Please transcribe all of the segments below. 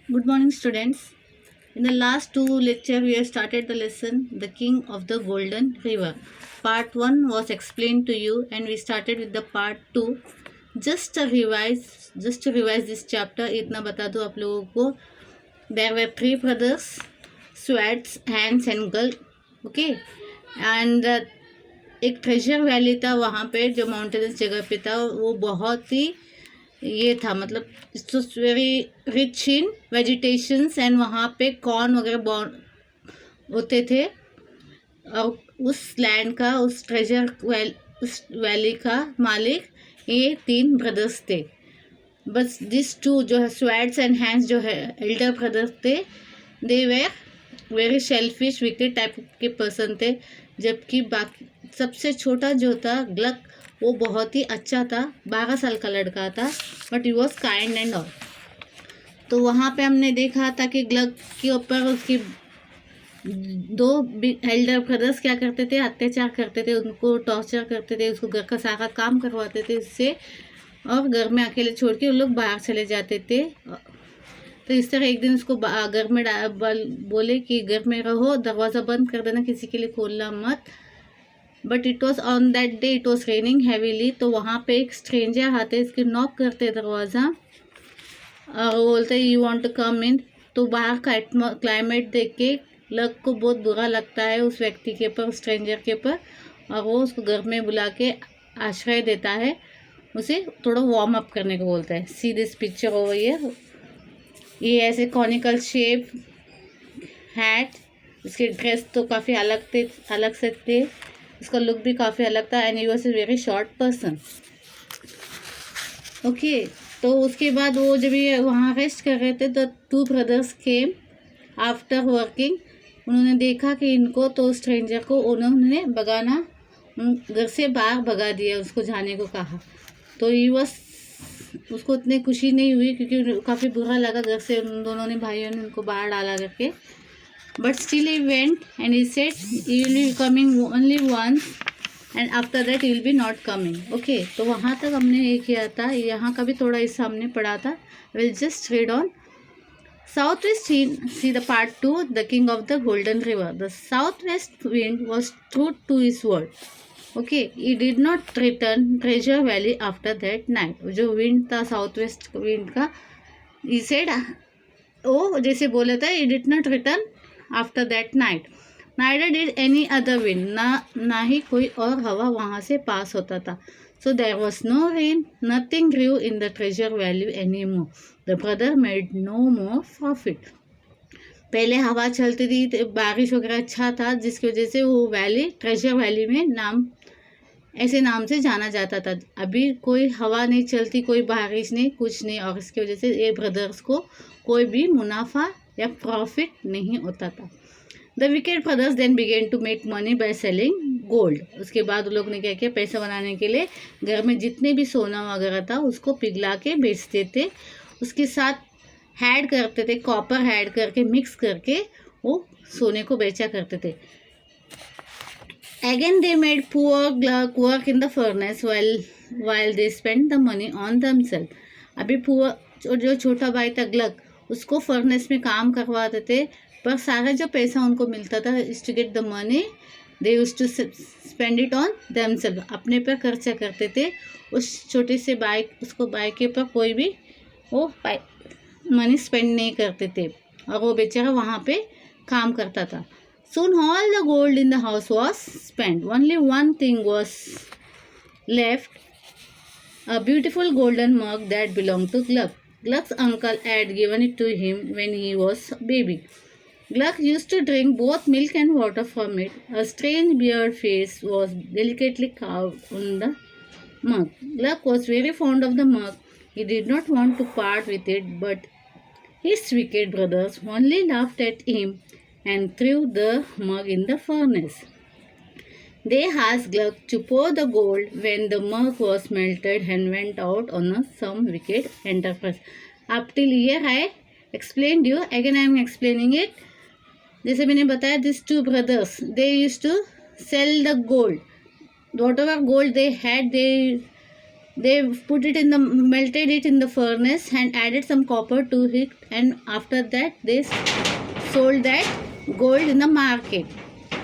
Good morning, students. In the last two lecture, we have started the lesson "The King of the Golden River." Part one was explained to you, and we started with the part two. Just to revise this chapter, इतना बता दूँ आप लोगों को. There were three brothers, Swords, Hands, and Gull. Okay, and एक treasure valley था वहाँ पे जो माउंटेनस जगह पे था. वो बहुत ही ये था, मतलब it's very rich in vegetations, and वहाँ पे कॉर्न वगैरह बॉर्न होते थे. और उस लैंड का, उस उस वैली का मालिक ये तीन ब्रदर्स थे. बस दिस टू जो है स्वर्ड्स एंड हैंड्स जो है एल्डर ब्रदर्स थे. They were very shellfish wicket type के पर्सन थे. जबकि बाकी सबसे छोटा जो था ग्लक, वो बहुत ही अच्छा था, 12 साल का लड़का था, but he was kind and all. तो वहाँ पे हमने देखा था कि ग्लक के ऊपर उसकी दो एल्डर ब्रदर्स क्या करते थे, अत्याचार करते थे, उनको टॉर्चर करते थे, उसको घर का सारा काम करवाते थे उससे, और घर में अकेले छोड़ के उन लोग बाहर चले जाते थे. तो इस तरह एक दिन उसको घर में बोले कि घर में रहो, दरवाज़ा बंद कर देना, किसी के लिए खोलना मत. But it was on that day, it was raining heavily. तो वहाँ पे एक स्ट्रेंजर आते, इसके नॉक करते दरवाज़ा, और वो बोलते यू वांट टू कम इन. तो बाहर का क्लाइमेट देख के लक को बहुत बुरा लगता है उस व्यक्ति के ऊपर, स्ट्रेंजर के ऊपर, और वो उसको घर में बुला के आश्रय देता है, उसे थोड़ा वार्म अप करने को बोलता है. See this picture over here. ये ऐसे कॉनिकल शेप हैट, इसके ड्रेस तो काफ़ी अलग से थे, उसका लुक भी काफ़ी अलग था, and he was a very short person. Okay, तो उसके बाद वो जब ये वहाँ रेस्ट कर रहे थे, तो two brothers came after working. उन्होंने देखा कि इनको, तो स्ट्रेंजर को उन्होंने भगाना, घर से बाहर भगा दिया, उसको जाने को कहा. तो ये वॉज, उसको इतनी खुशी नहीं हुई क्योंकि काफ़ी बुरा लगा घर से उन दोनों ने, भाइयों ने उनको बाहर डाला करके. But still he went and he said he will be coming only once and after that he will be not coming. Okay, तो वहाँ तक हमने ये किया था. यहाँ का भी थोड़ा हिस्सा हमने पढ़ा था. Will just read on. Southwest see the part 2, the king of the golden river. The southwest wind was true to his word. Okay, he did not return treasure valley after that night. जो wind था south west wind का, he said, ओ जैसे बोला था, he did not return after that night. Neither did any other wind. ना ही कोई और हवा वहाँ से पास होता था. So there was no rain, nothing grew in the treasure valley anymore. The brother made no more profit. पहले हवा चलती थी, बारिश वगैरह अच्छा था, जिसकी वजह से वो वैली ट्रेजर वैली में ऐसे नाम से जाना जाता था. अभी कोई हवा नहीं चलती, कोई बारिश नहीं, कुछ नहीं, और इसकी वजह से ये ब्रदर्स को कोई भी मुनाफा या प्रॉफिट नहीं होता था. The wicked brothers then began to make money by selling gold. उसके बाद उन लोग ने क्या किया, पैसा बनाने के लिए घर में जितने भी सोना वगैरह था उसको पिघला के बेचते थे. उसके साथ ऐड करते थे, कॉपर ऐड करके मिक्स करके वो सोने को बेचा करते थे. Again they made poor work in the furnace while they spent the money on themselves. अभी पुअर जो छोटा भाई था ग्लक, उसको फर्नेस में काम करवाते थे, पर सारा जो पैसा उनको मिलता था, is to get the money, they use to spend it on themselves. अपने पर खर्चा करते थे. उस छोटे से उसको बाइक के ऊपर कोई भी वो मनी स्पेंड नहीं करते थे, और वो बेचारा वहाँ पे काम करता था. Soon all the gold in the house was spent. Only one thing was left, a beautiful golden mug that belonged to Gluck. Gluck's uncle had given it to him when he was a baby. Gluck used to drink both milk and water from it. A strange beard face was delicately carved on the mug. Gluck was very fond of the mug. He did not want to part with it, but his wicked brothers only laughed at him and threw the mug in the furnace. They asked Gluck to pour the gold when the mug was melted and went out on some wicked enterprise. Up till here I explained you. Again I am explaining it. जैसे मैंने बताया, these two brothers, they used to sell the gold. Whatever gold they had, they They put it in the melted it in the furnace and added some copper to it, and after that they sold that gold in the market.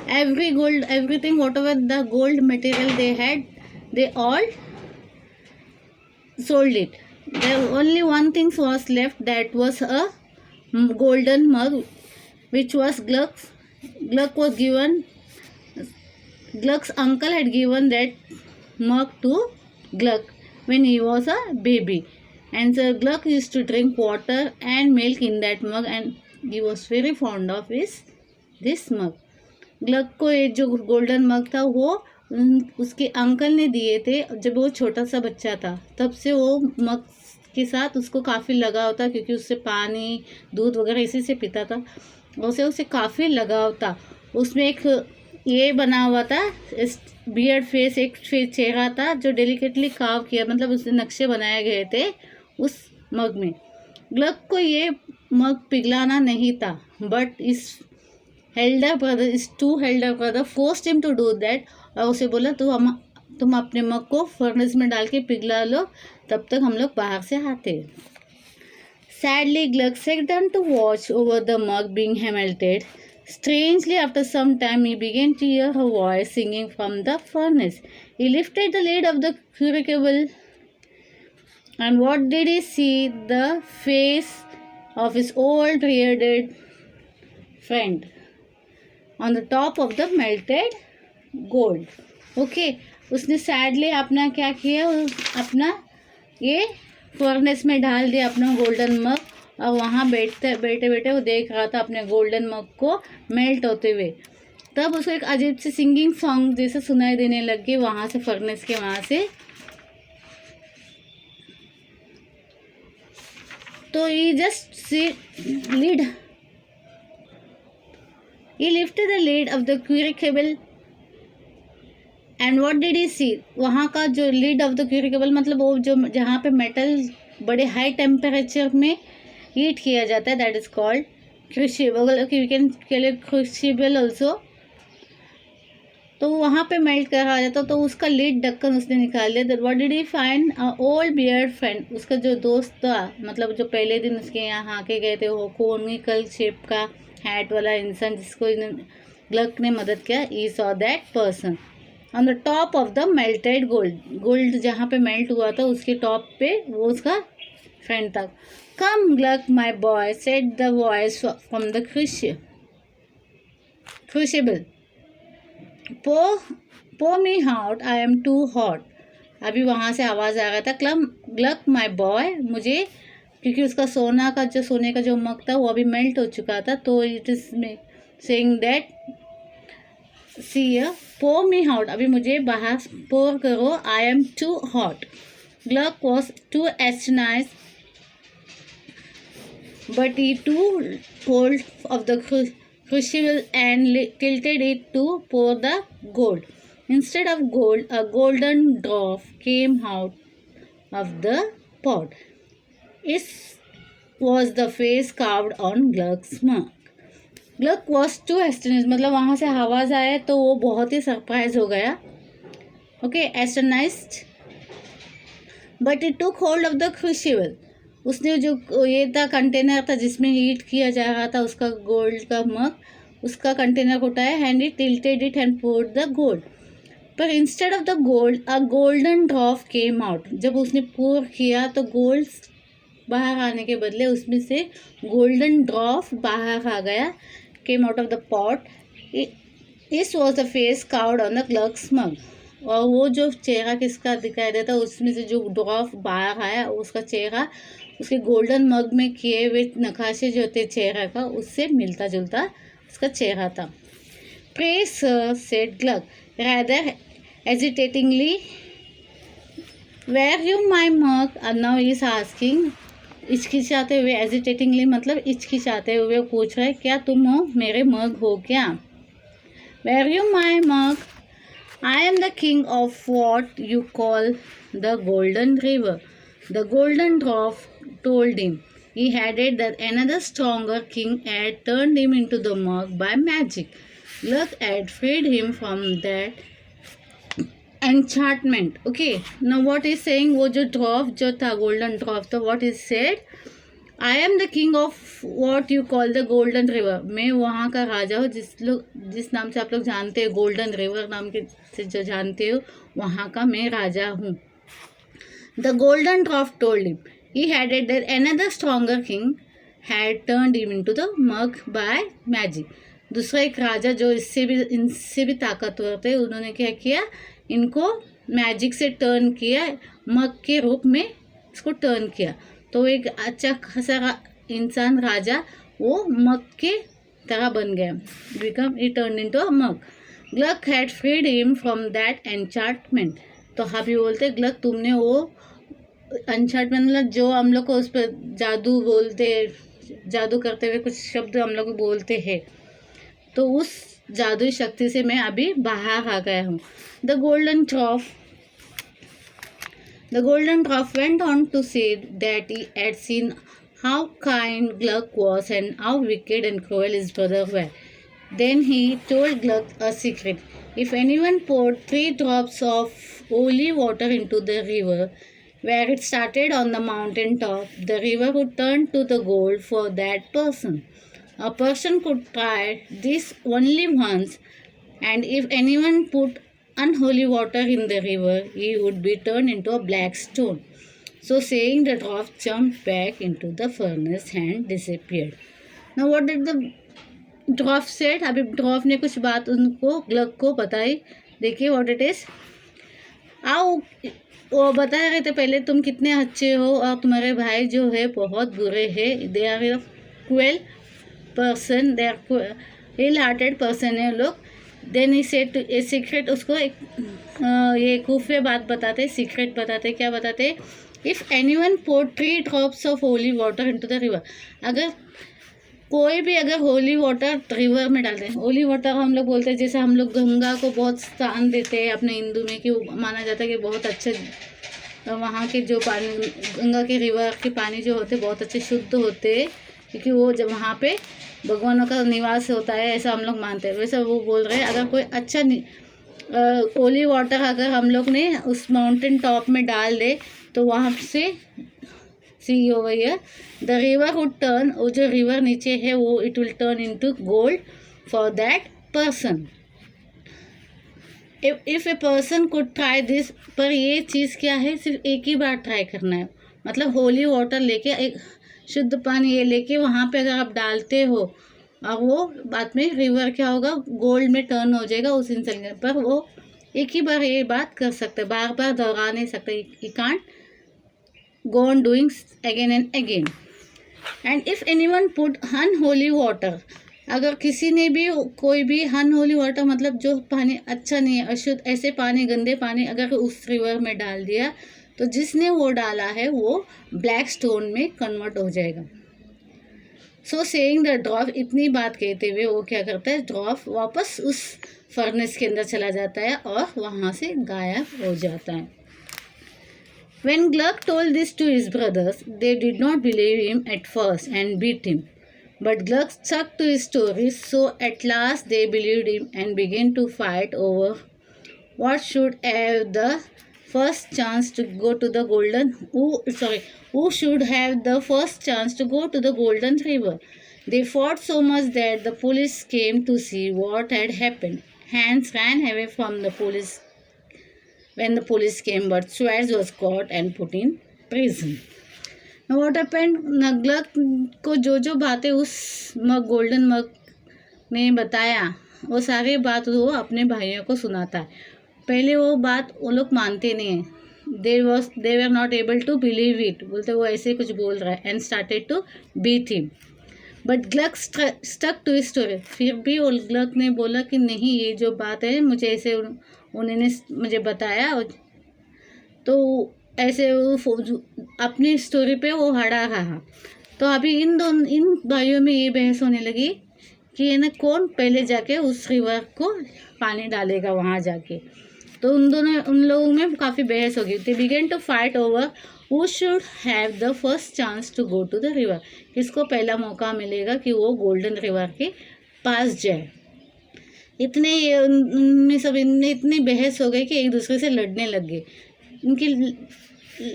Everything, whatever the gold material they had, they all sold it. There only one thing was left, that was a golden mug, which was Gluck's. Gluck's uncle had given that mug to Gluck when he was a baby, and so Gluck used to drink water and milk in that mug, and he was very fond of this mug. Gluck को ये जो golden मग था वो उसके uncle ने दिए थे जब वो छोटा सा बच्चा था, तब से वो मग के साथ उसको काफ़ी लगाव था, क्योंकि उससे पानी दूध वगैरह इसी से पीता था, उसे काफ़ी लगाव था। उसमें एक ये बना हुआ था बियर्ड फेस, एक चेहरा था जो डेलिकेटली कार्व किया, मतलब उससे नक्शे बनाए गए थे उस मग में। ग्लक को ये मग पिघलाना नहीं था, but is two elder brother forced him to do that, और उसे बोला तुम अपने मग को फर्नेस में डाल के पिघला लो, तब तक हम लोग बाहर से आते। Sadly Gluck sat down to watch over the mug being melted. Strangely, after some time, he began to hear her voice singing from the furnace. He lifted the lid of the crucible, and what did he see? The face of his old bearded friend on the top of the melted gold. Okay, उसने sadly अपना क्या किया, अपना ये furnace में डाल दिया अपना गोल्डन मग, और वहाँ बैठे बैठे वो देख रहा था अपने गोल्डन मग को मेल्ट होते हुए। तब उसको एक अजीब सी सिंगिंग सॉन्ग जैसे सुनाई देने लग गई वहाँ से, फर्नेस के वहाँ से। तो he lifted the lid of the crucible, and what did he see? वहाँ का जो lid of the crucible मतलब वो जो जहाँ पे मेटल बड़े हाई टेम्परेचर में हीट किया जाता है, that is called crucible, you can call it crucible also. तो वहाँ पे मेल्ट करा जाता, तो उसका लीड ढक्कन उसने निकाल दिया। What did he find? Old beard friend, उसका जो दोस्त था, मतलब जो पहले दिन उसके यहाँ आके गए थे, वो कोनिकल शेप का हैट वाला इंसान जिसको ग्लक ने मदद किया। I saw that person on the top of the melted gold जहाँ पे मेल्ट हुआ था उसके टॉप पे वो उसका फ्रेंड था। Come Gluck my boy, said the voice from the crucible, pour me out, I am too hot। अभी वहाँ से आवाज़ आ रहा था, ग्लक माई बॉय, मुझे, क्योंकि उसका सोने का जो मग था वो अभी मेल्ट हो चुका था, तो it is saying that see pour me out, अभी मुझे बाहर पोर करो, I am too hot। Gluck was too astonished, but he took hold of the crucible and tilted it to pour the gold. Instead of gold, a golden drop came out of the pot. It was the face carved on Gluck's mug. Gluck was too astonished, मतलब वहाँ से आवाज़ आया तो वो बहुत ही surprise हो गया। Okay, astonished, but he took hold of the crucible. उसने जो ये था कंटेनर था जिसमें हीट किया जा रहा था उसका गोल्ड का मग, उसका कंटेनर उठाया, hand it tilted it and poured the gold. पर instead of the gold a golden drop came out, जब उसने पोर किया तो गोल्ड बाहर आने के बदले उसमें से गोल्डन ड्रॉप बाहर आ गया, came out of the pot. This was the face carved on the Gluck's mug, और वो जो चेहरा किसका दिखाई देता उसमें से जो ड्रॉप बाहर आया उसका चेहरा उसके गोल्डन मग में किए हुए नकाशे जो थे चेहरा का उससे मिलता जुलता उसका चेहरा था। Pray sir, said Gluck rather hesitatingly, were you my mug? And now he is asking, हिचकिचाते हुए, hesitatingly मतलब हिचकिचाते हुए पूछ रहा है, क्या तुम हो, मेरे मग हो क्या? Were you my mug? I am the king of what you call the golden river. The golden dwarf told him. He added that another stronger king had turned him into the mug by magic. Gluck had freed him from that enchantment. Okay, now what is saying, वो जो dwarf जो था golden dwarf, तो what is said, I am the king of what you call the golden river. मैं वहाँ का राजा हूँ जिस नाम से आप लोग जानते हो, गोल्डन रिवर नाम के से जो जानते हो, वहाँ का मैं राजा हूँ. The golden ड्रॉफ told him he had it that another stronger king had turned him into the mug by magic. दूसरा एक राजा जो इनसे भी ताकतवर थे, उन्होंने क्या किया, इनको मैजिक से टर्न किया, मग के रूप में इसको टर्न किया. तो एक अच्छा खासा इंसान राजा वो मग के तरह बन गया, become he turn into a mug. Gluck had freed him from that enchantment. तो अभी बोलते ग्लक, तुमने वो एन्चार्टमेंट मतलब जो हम लोग को उस पर जादू बोलते, जादू करते हुए कुछ शब्द हम लोग बोलते हैं, तो उस जादुई शक्ति से मैं अभी बाहर आ गया हूँ. The golden ड्रॉफ went on to say that he had seen how kind Gluck was and how wicked and cruel his brother were. Then he told Gluck a secret. If anyone poured 3 drops of holy water into the river where it started on the mountain top, the river would turn to the gold for that person. A person could try this only once, and if anyone put unholy water in the river, he would be turned into a black stone. So saying, the dwarf jumped back into the furnace and disappeared. Now what did the dwarf said? अभी dwarf ने कुछ बात उनको Glück को बताई. देखिए what it is. आओ, वो बता रहे थे पहले तुम कितने अच्छे हो और तुम्हारे भाई जो है बहुत बुरे हैं. They are a cruel person, they are ill hearted person है लोग. Then he said a secret, उसको एक ये खुफिया बात बताते, सीक्रेट बताते. क्या बताते? If anyone pour 3 drops of holy water into the river. अगर कोई भी अगर होली वाटर रिवर में डालते हैं, होली वाटर हम लोग बोलते हैं, जैसे हम लोग गंगा को बहुत स्थान देते हैं अपने हिंदू में, कि माना जाता है कि बहुत अच्छे वहाँ के जो पानी, गंगा के रिवर के पानी जो होते बहुत अच्छे शुद्ध होते हैं, क्योंकि वो जब वहाँ पे भगवानों का निवास होता है, ऐसा हम लोग मानते हैं. वैसे वो बोल रहे हैं अगर कोई अच्छा होली वाटर अगर हम लोग ने उस माउंटेन टॉप में डाल दे, तो वहाँ से see over here the river would turn, वो जो रिवर नीचे है वो it will turn into gold for that person. If a person could try this. पर ये चीज़ क्या है, सिर्फ एक ही बार ट्राई करना है. मतलब होली वाटर लेके, एक शुद्ध पानी ये लेके वहाँ पे अगर आप डालते हो और वो बाद में रिवर क्या होगा, गोल्ड में टर्न हो जाएगा उस इंसान के. पर वो एक ही बार ये बात कर सकते, बार बार दोहरा नहीं सकते. You can't go on doing again and again. And if anyone put unholy water, अगर किसी ने भी कोई भी unholy water मतलब जो पानी अच्छा नहीं है, अशुद्ध, ऐसे पानी, गंदे पानी अगर उस रिवर में डाल दिया, तो जिसने वो डाला है वो ब्लैक स्टोन में कन्वर्ट हो जाएगा. सो सेइंग द ड्रॉफ, इतनी बात कहते हुए वो क्या करता है, ड्रॉफ वापस उस फर्नेस के अंदर चला जाता है और वहाँ से गायब हो जाता है. When Gluck told this to his brothers, they did not believe him at first and beat him. But Gluck stuck to his story, so at last they believed him and began to fight over what should have the first chance to go to the who should have the first chance to go to the golden river. They fought so much that the police came to see what had happened. Hans ran away from the police when the police came, but Schwartz was caught and put in prison. Now what happened? Gluck को जो बातें उस golden मग ने बताया, वो सारी बात वो अपने भाइयों को सुनाता है. पहले वो बात वो लोग मानते नहीं हैं. they were not able to believe it. बोलते वो ऐसे कुछ बोल रहा है, and started to beat him. But Gluck stuck to his story. फिर भी वो Gluck ने बोला कि नहीं, ये जो बात है मुझे ऐसे उन्होंने मुझे बताया, तो ऐसे वो अपनी स्टोरी पे वो हड़ा रहा. तो अभी इन भाइयों में ये बहस होने लगी कि ये ना कौन पहले जाके उस रिवर को पानी डालेगा वहाँ जाके. तो उन लोगों में काफ़ी बहस हो गई. They began to fight over who should have the first chance to go to the river. किसको पहला मौका मिलेगा कि वो गोल्डन रिवर के पास जाए. इतने उनमें सब इनमें इतनी बहस हो गई कि एक दूसरे से लड़ने लग गए। उनकी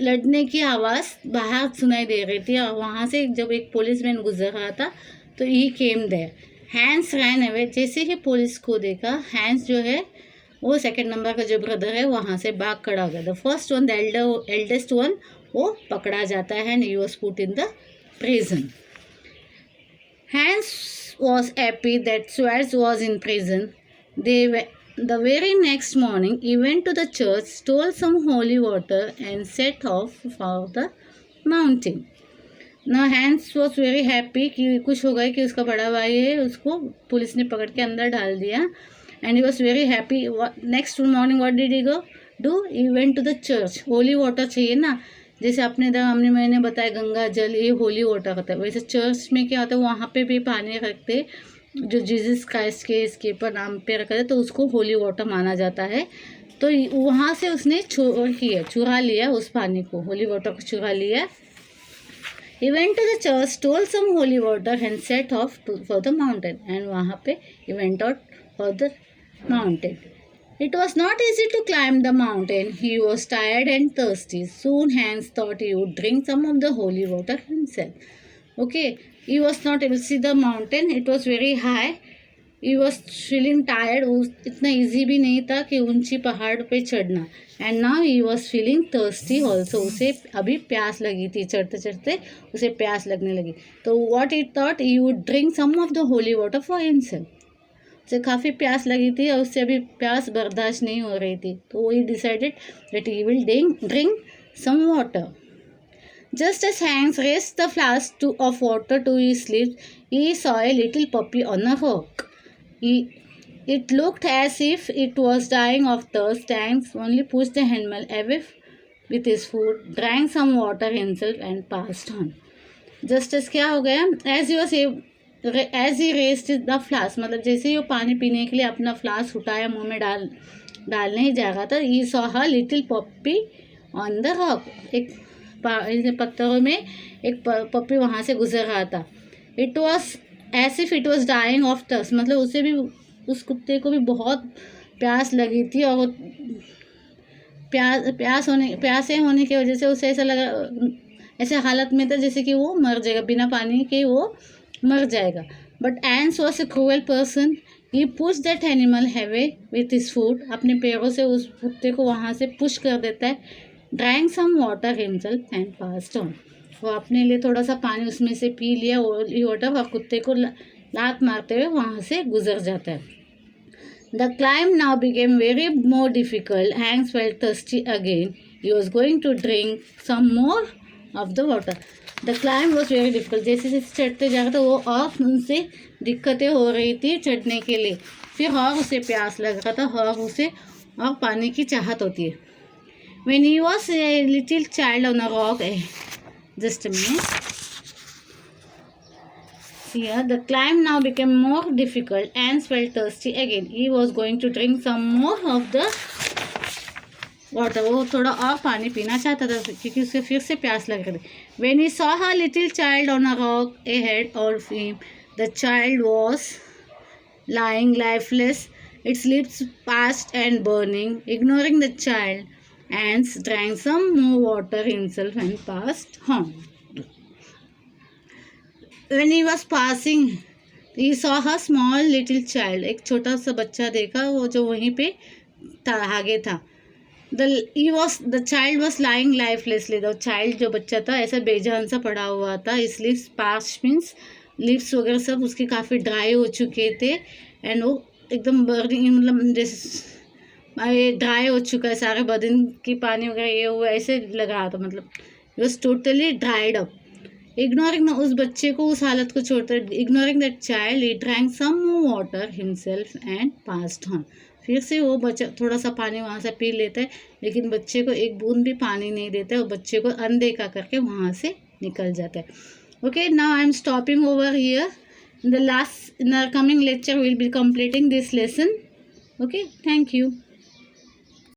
लड़ने की आवाज़ बाहर सुनाई दे रही थी और वहाँ से जब एक पुलिसमैन गुजर रहा था तो he came there. Hans ran away. जैसे ही पुलिस को देखा, हैंस जो है वो सेकंड नंबर का जो ब्रदर है वहाँ से भाग खड़ा हो गया। The first one, the eldest one, वो पकड़ा जाता है and he was put in the prison. Hans was happy that Schwartz was in prison. The very next morning, he went to the church, stole some holy water, and set off for the mountain. Now Hans was very happy कि खुश हो गए कि उसका बड़ा भाई है, उसको पुलिस ने पकड़ के अंदर डाल दिया. And he was very happy. Next morning, what did he do? He went to the church. Holy water चाहिए ना, जैसे मैंने बताया गंगा जल ये होली वाटर होता है, वैसे चर्च में क्या होता है, वहाँ पे भी पानी रखते जो जीसस क्राइस्ट के इसके पर नाम पे रखते तो उसको होली वाटर माना जाता है। तो वहाँ से उसने चुरा लिया उस पानी को, होली वाटर को चुरा लिया। He went to the church, stole some holy water and set off for the mountain. And वहाँ पे he went out for the mountain. It was not easy to climb the mountain. He was tired and thirsty. Soon Hans thought he would drink some of the holy water himself. Okay, he was not able to see the mountain. It was very high. He was feeling tired. इतना easy भी नहीं था कि ऊंची पहाड़ पे चढ़ना. And now he was feeling thirsty also. उसे अभी प्यास लगी थी, चढ़ते चढ़ते उसे प्यास लगने लगी. तो what he thought, he would drink some of the holy water for himself. उसे काफ़ी प्यास लगी थी और उससे अभी प्यास बर्दाश्त नहीं हो रही थी, तो he decided that he will drink some water. Just as Hans raised the flask of water to his lips, he saw a little puppy on a rock. It looked as if it was dying of thirst. Hans only pushed the animal away with his foot, drank some water himself and passed on. Just as क्या हो गया, as he raised the flask, मतलब जैसे ही वो पानी पीने के लिए अपना फ्लास्क उठाया, मुंह में डालने ही जा रहा था, he saw a little puppy on the rock. एक पत्थरों में एक पप्पी वहाँ से गुजर रहा था. It was as if it was dying of thirst, मतलब उसे भी, उस कुत्ते को भी बहुत प्यास लगी थी और प्यासे होने की वजह से उसे ऐसा लगा, ऐसे हालत में था जैसे कि वो मर जाएगा, बिना पानी के वो मर जाएगा. But Hans was a cruel person. He pushed that animal away with his foot. अपने पैरों से उस कुत्ते को वहाँ से पुश कर देता है. Drank some water himself and passed on. वो अपने लिए थोड़ा सा पानी उसमें से पी लिया वाटर और कुत्ते को लात मारते हुए वहाँ से गुजर जाता है. The climb now became very more difficult. Hans felt thirsty again. He was going to drink some more of the water. The climb was very difficult. जैसे जैसे चढ़ते जा रहा था वो और उनसे दिक्कतें हो रही थी चढ़ने के लिए, फिर और उसे प्यास लग रहा था और उसे और पानी की चाहत होती है. When he was a little child on a rock, just a minute. Here, the climb now became more difficult. Hans felt thirsty again. He was going to drink some more of the water. वो थोड़ा और पानी पीना चाहता था क्योंकि उसे फिर से प्यास लग रही थी. When he saw a little child on a rock ahead of him, the child was lying lifeless, its lips parched and burning. Ignoring the child, Hans drank some more water himself and passed on. When he was passing, he saw a small little child. एक छोटा सा बच्चा देखा वो जो वहीं पे आगे था. The child was lying lifelessly. The child जो बच्चा था ऐसा बेजान सा पड़ा हुआ था. His lips parched means lips वगैरह सब उसके काफ़ी ड्राई हो चुके थे एंड वो एकदम बर्निंग, मतलब जैसे ड्राई हो चुका है, सारे बदन की पानी वगैरह ये हुआ ऐसे लग रहा था, मतलब it was totally dried up. Ignoring उस बच्चे को उस हालत को छोड़कर, ignoring that child, he drank some more water himself and passed on. फिर से वो बच्चा थोड़ा सा पानी वहाँ से पी लेता है लेकिन बच्चे को एक बूंद भी पानी नहीं देता है और बच्चे को अनदेखा करके वहाँ से निकल जाता है. Okay, now I am stopping over here. In the coming lecture we will be completing this lesson. Okay, thank you.